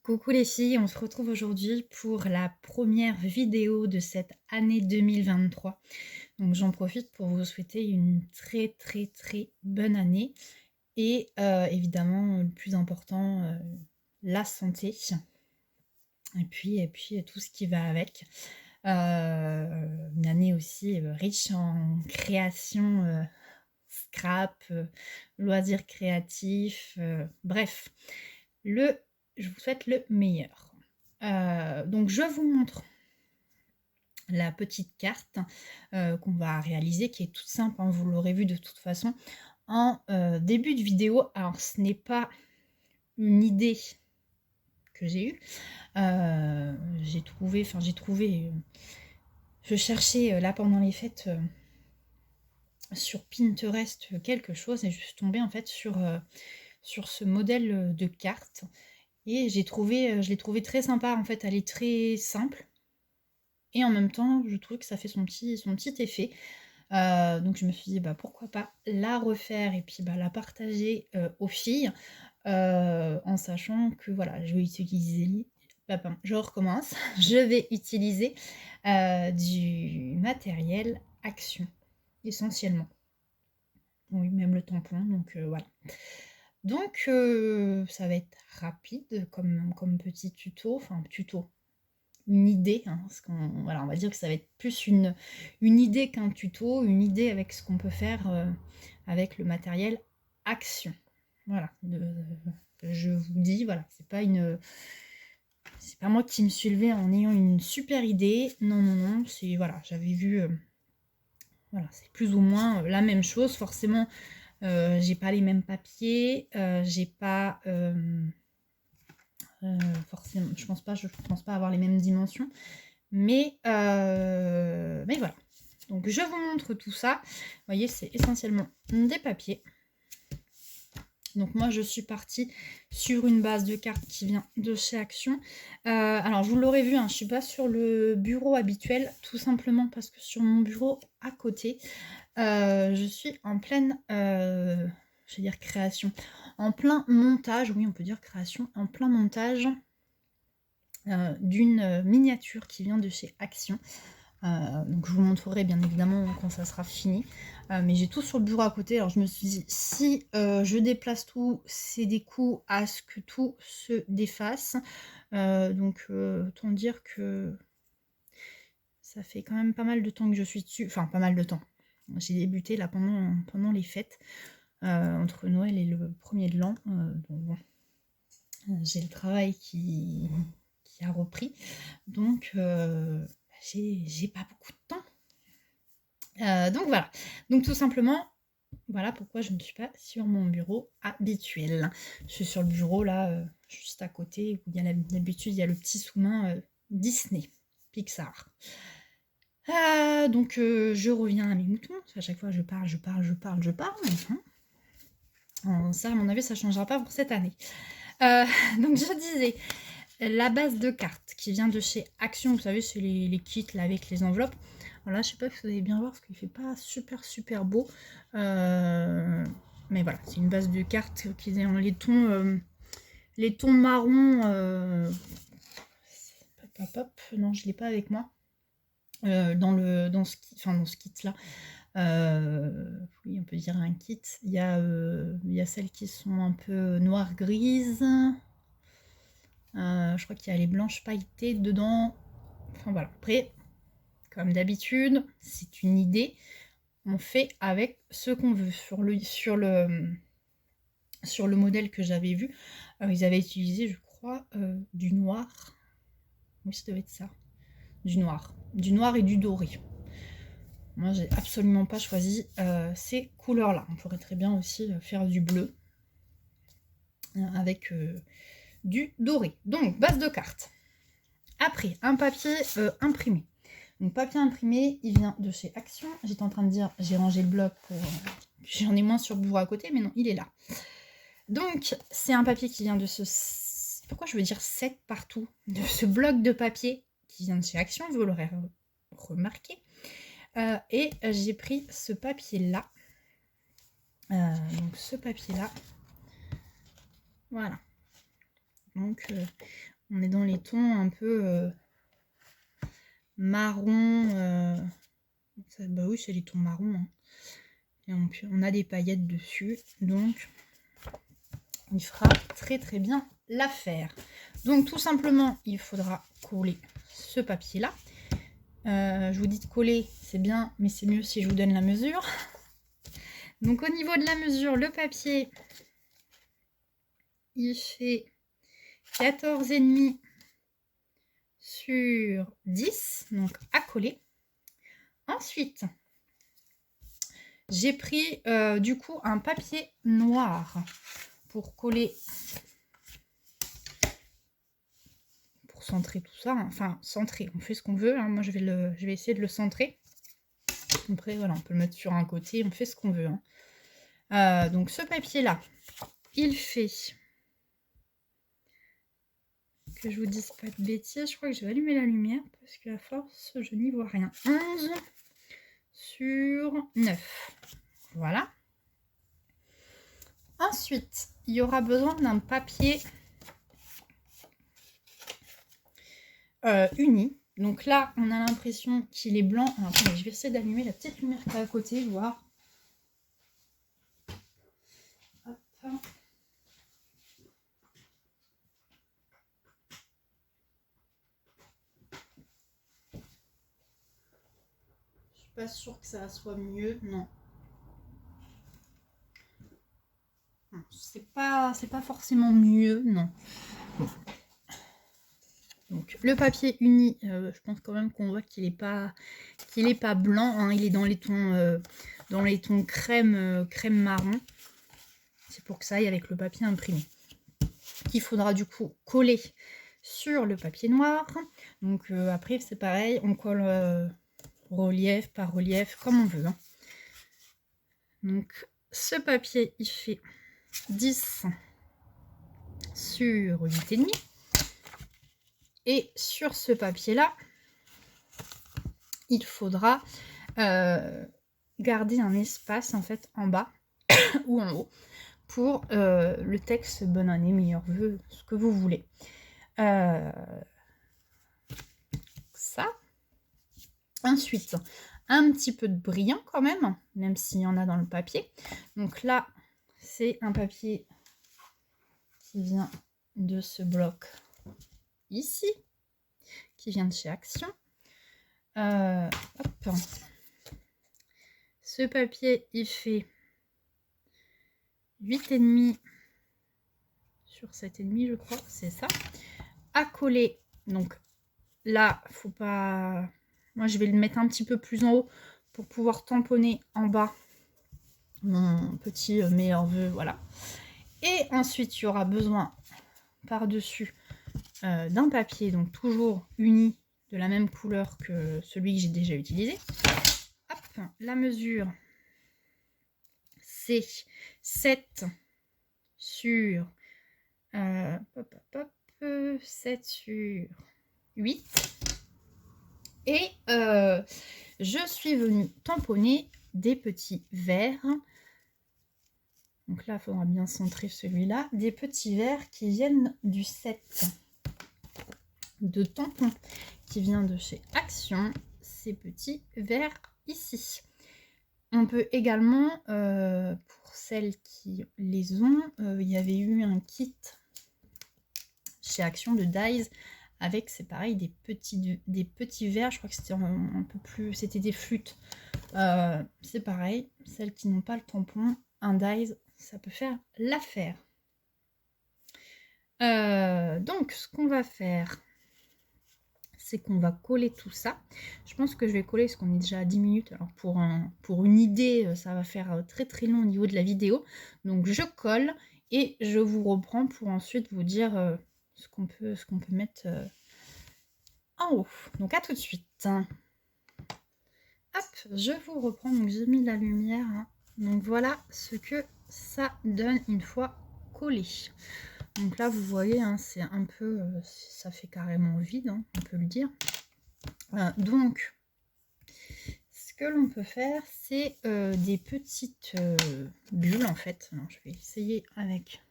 Coucou les filles, on se retrouve aujourd'hui pour la première vidéo de cette année 2023. Donc j'en profite pour vous souhaiter une très bonne année et évidemment le plus important, la santé et puis tout ce qui va avec. Une année aussi riche en création, scrap, loisirs créatifs, bref. Je vous souhaite le meilleur. Donc je vous montre la petite carte qu'on va réaliser, qui est toute simple, hein, vous l'aurez vu de toute façon en début de vidéo. Alors ce n'est pas une idée que j'ai eue. J'ai trouvé, je cherchais là pendant les fêtes sur Pinterest quelque chose et je suis tombée en fait sur ce modèle de carte. Et je l'ai trouvé très sympa en fait, elle est très simple. Et en même temps, je trouve que ça fait son petit effet. Donc je me suis dit, bah, pourquoi pas la refaire et puis bah, la partager aux filles, en sachant que voilà, je vais utiliser... Pardon, je recommence. Je vais utiliser du matériel Action, essentiellement. Oui, même le tampon, donc voilà. Donc ça va être rapide comme petit tuto, enfin tuto, une idée, hein, parce voilà, on va dire que ça va être plus une idée qu'un tuto, une idée avec ce qu'on peut faire avec le matériel Action. Voilà, je vous dis, voilà, c'est pas moi qui me suis levée en ayant une super idée, non, c'est, voilà, j'avais vu, voilà, c'est plus ou moins la même chose, forcément. J'ai pas les mêmes papiers, j'ai pas forcément, je pense pas avoir les mêmes dimensions, mais voilà. Donc je vous montre tout ça. Vous voyez, c'est essentiellement des papiers. Donc moi je suis partie sur une base de cartes qui vient de chez Action. Alors vous l'aurez vu, hein, je suis pas sur le bureau habituel, tout simplement parce que sur mon bureau à côté, je suis en pleine, je vais dire création, en plein montage, oui on peut dire création, en plein montage d'une miniature qui vient de chez Action. Donc je vous montrerai bien évidemment quand ça sera fini. Mais j'ai tout sur le bureau à côté, alors je me suis dit, si je déplace tout, c'est des coups à ce que tout se défasse. Donc autant dire que ça fait quand même pas mal de temps que je suis dessus, enfin pas mal de temps. J'ai débuté là pendant les fêtes, entre Noël et le 1er de l'an. Donc bon, j'ai le travail qui a repris, donc j'ai pas beaucoup de temps. Donc voilà, donc tout simplement, voilà pourquoi je ne suis pas sur mon bureau habituel. Je suis sur le bureau là, juste à côté, où il y a d'habitude il y a le petit sous-main Disney, Pixar. Donc je reviens à mes moutons, parce qu'à chaque fois je parle. Ça, à mon avis, ça ne changera pas pour cette année. Donc je disais, la base de cartes qui vient de chez Action, vous savez, c'est les kits là, avec les enveloppes. Alors là, je sais pas si vous allez bien voir, parce qu'il fait pas super beau. Mais voilà, c'est une base de cartes qui est dans les tons marron. Non, je l'ai pas avec moi. Dans ce kit là. Oui, on peut dire un kit. Il y a celles qui sont un peu noires-grises. Je crois qu'il y a les blanches pailletées dedans. Enfin voilà. Après, comme d'habitude, c'est une idée. On fait avec ce qu'on veut. Sur le modèle que j'avais vu, ils avaient utilisé, je crois, du noir. Oui, ça devait être ça. Du noir. Du noir et du doré. Moi, j'ai absolument pas choisi ces couleurs-là. On pourrait très bien aussi faire du bleu avec du doré. Donc, base de carte. Après, un papier imprimé. Donc, papier imprimé, il vient de chez Action. J'étais en train de dire, j'ai rangé le bloc pour... J'en ai moins sur le bureau à côté, mais non, il est là. Donc, c'est un papier qui vient de ce... Pourquoi je veux dire 7 partout? De ce bloc de papier qui vient de chez Action, vous l'aurez remarqué. Et j'ai pris ce papier-là. Donc ce papier-là. Voilà. Donc On est dans les tons un peu marron. Bah oui, c'est les tons marrons. Hein. Et on a des paillettes dessus. Donc, il fera très très bien l'affaire. Donc, tout simplement, il faudra coller ce papier-là. Je vous dis de coller, c'est bien, mais c'est mieux si je vous donne la mesure. Donc, au niveau de la mesure, le papier, il fait 14,5 sur 10, donc à coller. Ensuite, j'ai pris du coup un papier noir pour coller, pour centrer tout ça. Hein. Enfin, centrer, on fait ce qu'on veut. Hein. Moi, je vais essayer de le centrer. Après, voilà, on peut le mettre sur un côté, on fait ce qu'on veut. Hein. Donc, ce papier-là, il fait... Que je vous dise pas de bêtises, je crois que je vais allumer la lumière parce qu'à force, je n'y vois rien. 11 sur 9. Voilà. Ensuite, il y aura besoin d'un papier uni. Donc là, on a l'impression qu'il est blanc. Alors, attendez, je vais essayer d'allumer la petite lumière qui est à côté, voir. Hop. Je suis pas sûre que ça soit mieux. Non. C'est pas forcément mieux, non. Donc le papier uni, je pense quand même qu'on voit qu'il est pas blanc, hein, il est dans les tons crème marron. C'est pour que ça aille avec le papier imprimé. Il faudra du coup coller sur le papier noir. Donc après c'est pareil, on colle relief par relief comme on veut. Hein. Donc ce papier il fait 10 sur 8,5. Et sur ce papier-là, il faudra garder un espace en fait en bas ou en haut pour le texte bonne année, meilleurs vœux, ce que vous voulez. Ça. Ensuite, un petit peu de brillant quand même s'il y en a dans le papier. Donc là, c'est un papier qui vient de ce bloc ici, qui vient de chez Action. Hop. Ce papier, il fait 8,5 sur 7,5, je crois, c'est ça. À coller, donc là, faut pas... Moi, je vais le mettre un petit peu plus en haut pour pouvoir tamponner en bas mon petit meilleur vœu, voilà. Et ensuite, il y aura besoin par-dessus d'un papier, donc toujours uni, de la même couleur que celui que j'ai déjà utilisé. Hop, la mesure, c'est 7 sur 7 sur 8. Et je suis venue tamponner des petits verres. Donc là, il faudra bien centrer celui-là. Des petits verres qui viennent du set de tampons qui vient de chez Action. Ces petits verres ici. On peut également, pour celles qui les ont, il y avait eu un kit chez Action de Dies avec, c'est pareil, des petits verres. Je crois que c'était un peu plus... C'était des flûtes. C'est pareil, celles qui n'ont pas le tampon, un Dies, ça peut faire l'affaire. Donc, ce qu'on va faire, c'est qu'on va coller tout ça. Je pense que je vais coller parce qu'on est déjà à 10 minutes. Alors pour une idée, ça va faire très très long au niveau de la vidéo. Donc je colle et je vous reprends pour ensuite vous dire ce qu'on peut mettre en haut. Donc à tout de suite. Hop, je vous reprends. Donc j'ai mis la lumière. Hein. Donc voilà ce que ça donne une fois collé. Donc là, vous voyez, hein, c'est un peu... ça fait carrément vide, hein, on peut le dire. Donc, ce que l'on peut faire, c'est des petites bulles, en fait. Alors, je vais essayer avec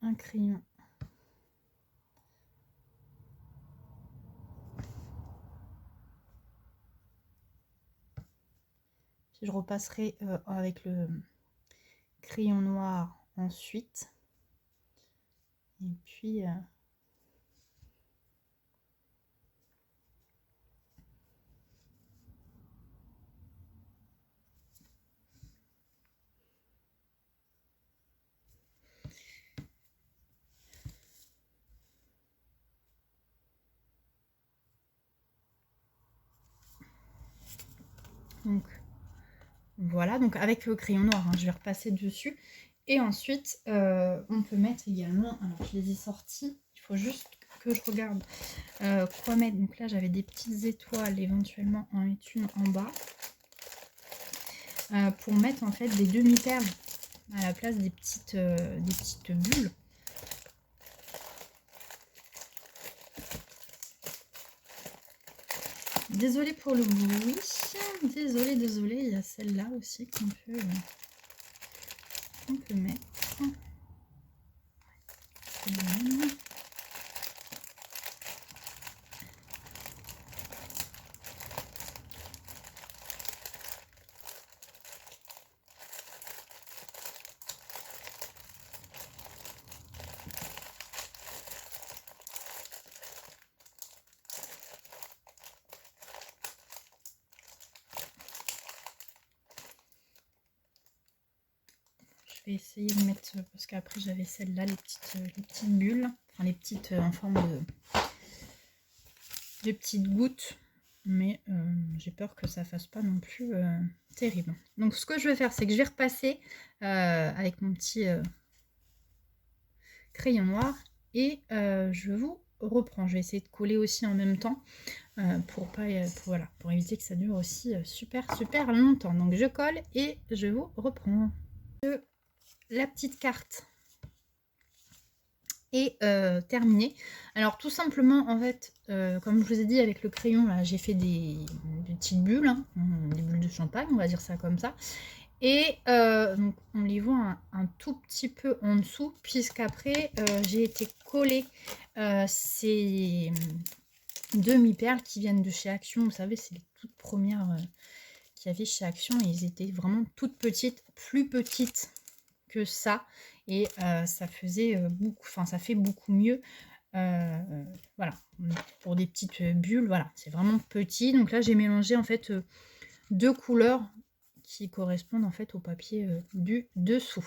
un crayon Je repasserai avec le crayon noir ensuite. Et puis... donc voilà, donc avec le crayon noir, hein, je vais repasser dessus. Et ensuite, on peut mettre également, alors je les ai sortis, il faut juste que je regarde quoi mettre. Donc là, j'avais des petites étoiles, éventuellement en mettre une en bas. Pour mettre en fait des demi-perles à la place des petites bulles. Désolée pour le bruit. Désolée, il y a celle-là aussi qu'on peut mettre. Je vais essayer de mettre, parce qu'après j'avais celle-là, les petites bulles, enfin les petites en forme de petites gouttes, mais j'ai peur que ça fasse pas non plus terrible. Donc ce que je vais faire, c'est que je vais repasser avec mon petit crayon noir et je vous reprends. Je vais essayer de coller aussi en même temps pour éviter que ça dure aussi super longtemps. Donc je colle et je vous reprends. La petite carte est terminée. Alors tout simplement, en fait, comme je vous ai dit, avec le crayon là, j'ai fait des petites bulles, hein, des bulles de champagne, on va dire ça comme ça. Et donc on les voit un tout petit peu en dessous, puisqu'après j'ai été coller ces demi-perles qui viennent de chez Action. Vous savez, c'est les toutes premières qu'il y avait chez Action, et ils étaient vraiment toutes petites, plus petites que ça, et ça faisait beaucoup, enfin ça fait beaucoup mieux. Voilà, pour des petites bulles, voilà, c'est vraiment petit. Donc là j'ai mélangé en fait deux couleurs qui correspondent en fait au papier du dessous.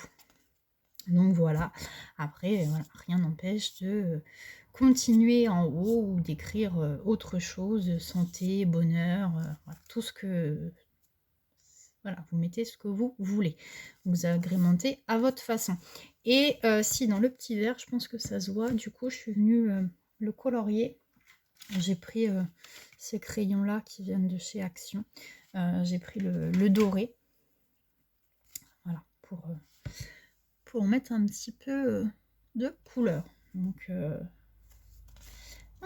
Donc voilà, après voilà, rien n'empêche de continuer en haut ou d'écrire autre chose, santé, bonheur, voilà, tout ce que... Voilà, vous mettez ce que vous voulez. Vous agrémentez à votre façon. Et si dans le petit verre, je pense que ça se voit, du coup je suis venue le colorier. J'ai pris ces crayons-là qui viennent de chez Action. J'ai pris le doré. Voilà, pour mettre un petit peu de couleur. Donc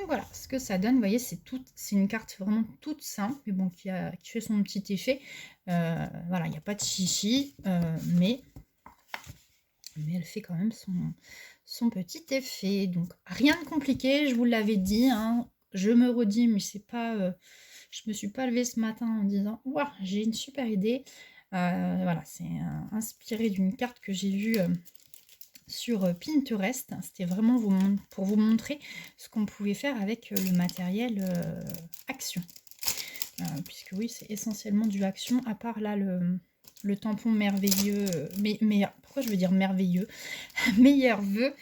voilà ce que ça donne. Vous voyez, c'est une carte vraiment toute simple, mais bon, qui fait son petit effet. Voilà, il n'y a pas de chichi, mais elle fait quand même son petit effet. Donc rien de compliqué, je vous l'avais dit, hein. Je me redis, mais c'est pas... je me suis pas levée ce matin en disant waouh, j'ai une super idée. Voilà, c'est inspiré d'une carte que j'ai vue sur Pinterest. C'était vraiment pour vous montrer ce qu'on pouvait faire avec le matériel Action. Puisque oui, c'est essentiellement du Action, à part là le tampon merveilleux, pourquoi je veux dire merveilleux, meilleur vœu,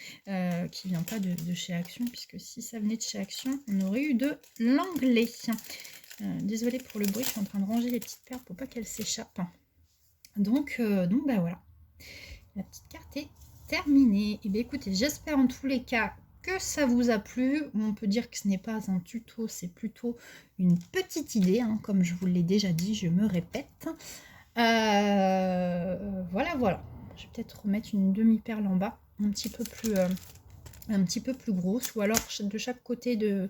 qui vient pas de chez Action, puisque si ça venait de chez Action, on aurait eu de l'anglais. Désolée pour le bruit, je suis en train de ranger les petites perles pour pas qu'elles s'échappent. Donc bah voilà, la petite carte est terminée. Et bien écoutez, j'espère en tous les cas que ça vous a plu. On peut dire que ce n'est pas un tuto, c'est plutôt une petite idée, hein, comme je vous l'ai déjà dit, je me répète. Voilà. Je vais peut-être remettre une demi-perle en bas, un petit peu plus grosse, ou alors de chaque côté de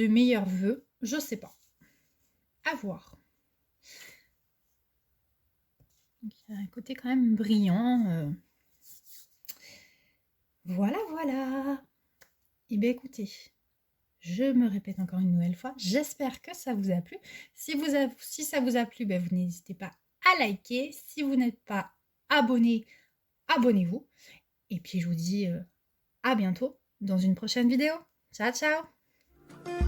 meilleurs vœux, je sais pas. À voir. Donc, il y a un côté quand même brillant. Voilà. Et bien écoutez, je me répète encore une nouvelle fois, j'espère que ça vous a plu. Si ça vous a plu, ben, vous n'hésitez pas à liker. Si vous n'êtes pas abonné, abonnez-vous. Et puis je vous dis à bientôt dans une prochaine vidéo. Ciao ciao!